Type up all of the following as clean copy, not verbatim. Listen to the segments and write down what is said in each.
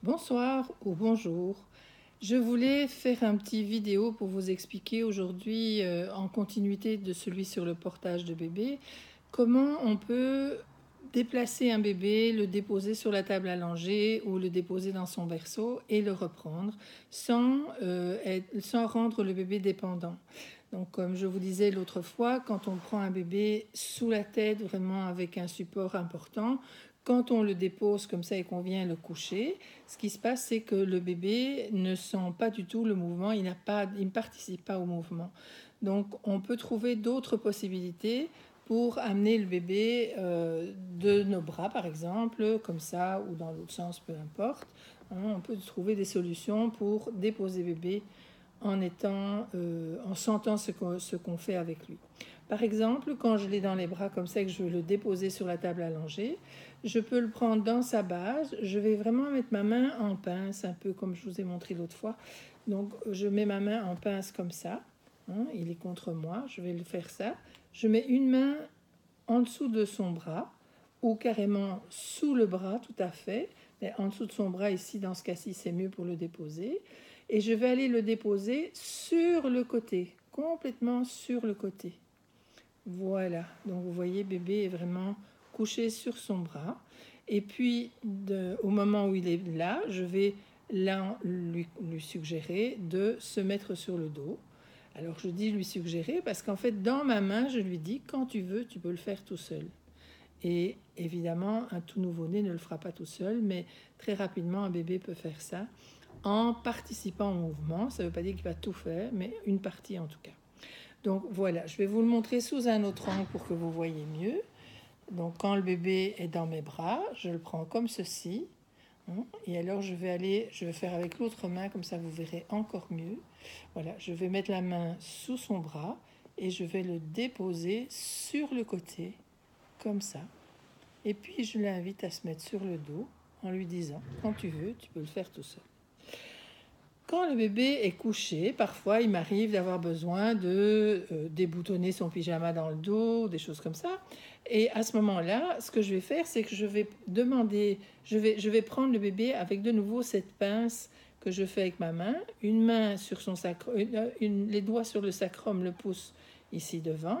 Bonsoir ou bonjour. Je voulais faire un petit vidéo pour vous expliquer aujourd'hui, en continuité de celui sur le portage de bébé, comment on peut déplacer un bébé, le déposer sur la table à langer ou le déposer dans son berceau et le reprendre sans rendre le bébé dépendant. Donc comme je vous disais l'autre fois, quand on prend un bébé sous la tête, vraiment avec un support important, quand on le dépose comme ça et qu'on vient le coucher, ce qui se passe, c'est que le bébé ne sent pas du tout le mouvement, il ne participe pas au mouvement. Donc on peut trouver d'autres possibilités pour amener le bébé de nos bras, par exemple, comme ça, ou dans l'autre sens, peu importe. On peut trouver des solutions pour déposer bébé en sentant ce qu'on fait avec lui. Par exemple, quand je l'ai dans les bras comme ça et que je veux le déposer sur la table à langer, je peux le prendre dans sa base. Je vais vraiment mettre ma main en pince, un peu comme je vous ai montré l'autre fois. Donc, je mets ma main en pince comme ça. Il est contre moi. Je vais le faire ça. Je mets une main en dessous de son bras ou carrément sous le bras, tout à fait. Mais en dessous de son bras, ici, dans ce cas-ci, c'est mieux pour le déposer. Et je vais aller le déposer sur le côté, complètement sur le côté. Voilà, donc vous voyez, bébé est vraiment couché sur son bras. Et puis, au moment où il est là, je vais là lui suggérer de se mettre sur le dos. Alors je dis lui suggérer parce qu'en fait, dans ma main, je lui dis, quand tu veux, tu peux le faire tout seul. Et évidemment, un tout nouveau-né ne le fera pas tout seul, mais très rapidement, un bébé peut faire ça en participant au mouvement. Ça ne veut pas dire qu'il va tout faire, mais une partie en tout cas. Donc voilà, je vais vous le montrer sous un autre angle pour que vous voyez mieux. Donc quand le bébé est dans mes bras, je le prends comme ceci. Et alors je vais faire avec l'autre main, comme ça vous verrez encore mieux. Voilà, je vais mettre la main sous son bras et je vais le déposer sur le côté, comme ça. Et puis je l'invite à se mettre sur le dos en lui disant, quand tu veux, tu peux le faire tout seul. Quand le bébé est couché, parfois il m'arrive d'avoir besoin de déboutonner son pyjama dans le dos, des choses comme ça. Et à ce moment-là, ce que je vais faire, c'est que je vais prendre le bébé avec de nouveau cette pince que je fais avec ma main, une main sur son sacrum, les doigts sur le sacrum, le pouce ici devant.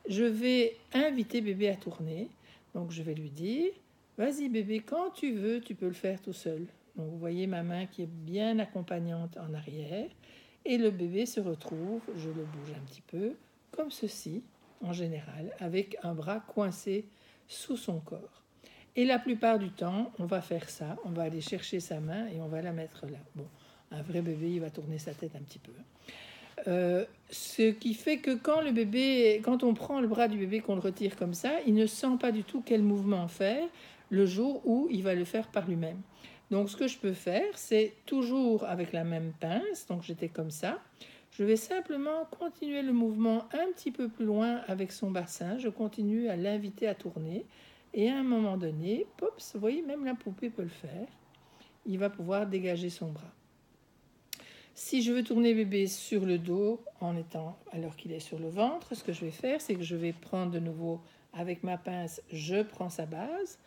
Je vais inviter bébé à tourner. Donc je vais lui dire, vas-y bébé, quand tu veux, tu peux le faire tout seul. Donc vous voyez ma main qui est bien accompagnante en arrière. Et le bébé se retrouve, je le bouge un petit peu, comme ceci, en général, avec un bras coincé sous son corps. Et la plupart du temps, on va faire ça, on va aller chercher sa main et on va la mettre là. Bon, un vrai bébé, il va tourner sa tête un petit peu. Ce qui fait que quand on prend le bras du bébé, qu'on le retire comme ça, il ne sent pas du tout quel mouvement faire le jour où il va le faire par lui-même. Donc ce que je peux faire, c'est toujours avec la même pince, donc j'étais comme ça, je vais simplement continuer le mouvement un petit peu plus loin avec son bassin, je continue à l'inviter à tourner, et à un moment donné, pops, vous voyez, même la poupée peut le faire, il va pouvoir dégager son bras. Si je veux tourner bébé sur le dos alors qu'il est sur le ventre, ce que je vais faire, c'est que je vais prendre de nouveau avec ma pince, je prends sa base,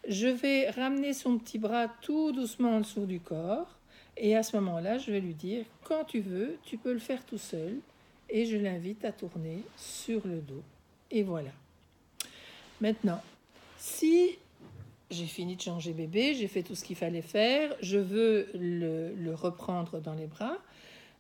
je vais ramener son petit bras tout doucement en dessous du corps et à ce moment-là, je vais lui dire, quand tu veux, tu peux le faire tout seul et je l'invite à tourner sur le dos. Et voilà. Maintenant, si j'ai fini de changer bébé, j'ai fait tout ce qu'il fallait faire, je veux le reprendre dans les bras.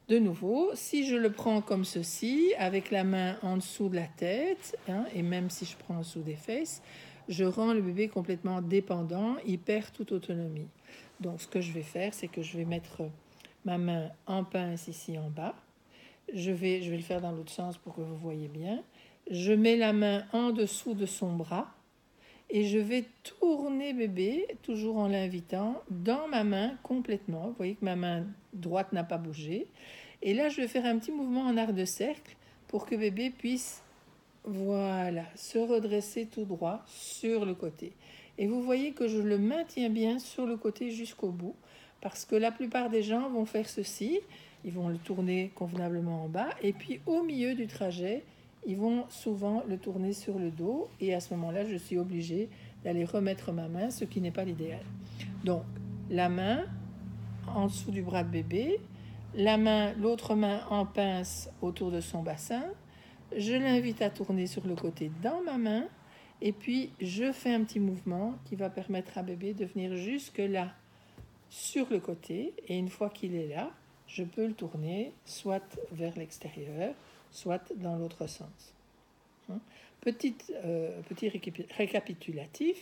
De nouveau, si je le prends comme ceci, avec la main en dessous de la tête, et même si je prends en dessous des fesses, je rends le bébé complètement dépendant, il perd toute autonomie. Donc ce que je vais faire, c'est que je vais mettre ma main en pince ici en bas. Je vais le faire dans l'autre sens pour que vous voyez bien. Je mets la main en dessous de son bras et je vais tourner bébé, toujours en l'invitant, dans ma main complètement. Vous voyez que ma main droite n'a pas bougé. Et là, je vais faire un petit mouvement en arc de cercle pour que bébé puisse, voilà, se redresser tout droit sur le côté. Et vous voyez que je le maintiens bien sur le côté jusqu'au bout, parce que la plupart des gens vont faire ceci, ils vont le tourner convenablement en bas, et puis au milieu du trajet, ils vont souvent le tourner sur le dos, et à ce moment-là, je suis obligée d'aller remettre ma main, ce qui n'est pas l'idéal. Donc, la main en dessous du bras de bébé, l'autre main en pince autour de son bassin. Je l'invite à tourner sur le côté dans ma main et puis je fais un petit mouvement qui va permettre à bébé de venir jusque là sur le côté et une fois qu'il est là, je peux le tourner soit vers l'extérieur, soit dans l'autre sens. Petit récapitulatif,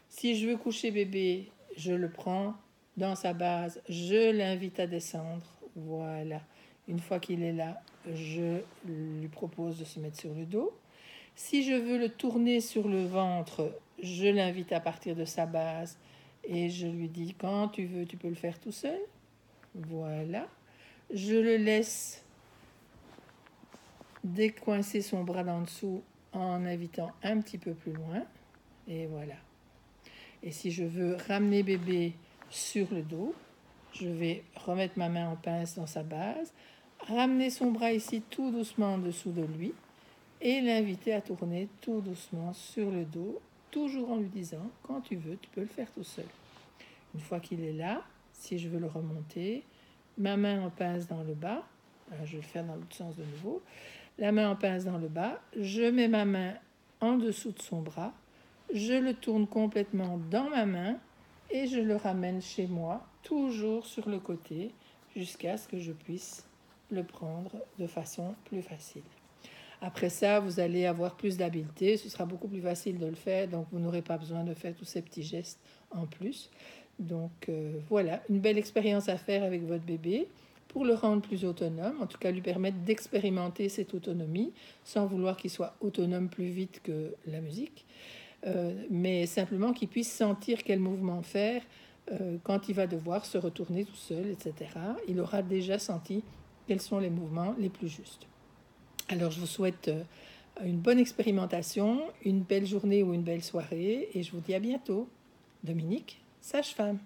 si je veux coucher bébé, je le prends dans sa base, je l'invite à descendre, voilà. Une fois qu'il est là, je lui propose de se mettre sur le dos. Si je veux le tourner sur le ventre, je l'invite à partir de sa base et je lui dis quand tu veux, tu peux le faire tout seul. Voilà. Je le laisse décoincer son bras d'en dessous en invitant un petit peu plus loin. Et voilà. Et si je veux ramener bébé sur le dos, je vais remettre ma main en pince dans sa base, ramener son bras ici tout doucement en dessous de lui et l'inviter à tourner tout doucement sur le dos, toujours en lui disant quand tu veux, tu peux le faire tout seul. Une fois qu'il est là, si je veux le remonter, ma main en pince dans le bas, je vais le faire dans l'autre sens de nouveau, la main en pince dans le bas, je mets ma main en dessous de son bras, je le tourne complètement dans ma main et je le ramène chez moi, toujours sur le côté, jusqu'à ce que je puisse le prendre de façon plus facile. Après ça, vous allez avoir plus d'habileté, ce sera beaucoup plus facile de le faire, donc vous n'aurez pas besoin de faire tous ces petits gestes en plus. Donc voilà, une belle expérience à faire avec votre bébé pour le rendre plus autonome, en tout cas lui permettre d'expérimenter cette autonomie sans vouloir qu'il soit autonome plus vite que la musique, mais simplement qu'il puisse sentir quel mouvement faire quand il va devoir se retourner tout seul, etc. Il aura déjà senti quels sont les mouvements les plus justes. Alors je vous souhaite une bonne expérimentation, une belle journée ou une belle soirée et je vous dis à bientôt. Dominique, sage-femme.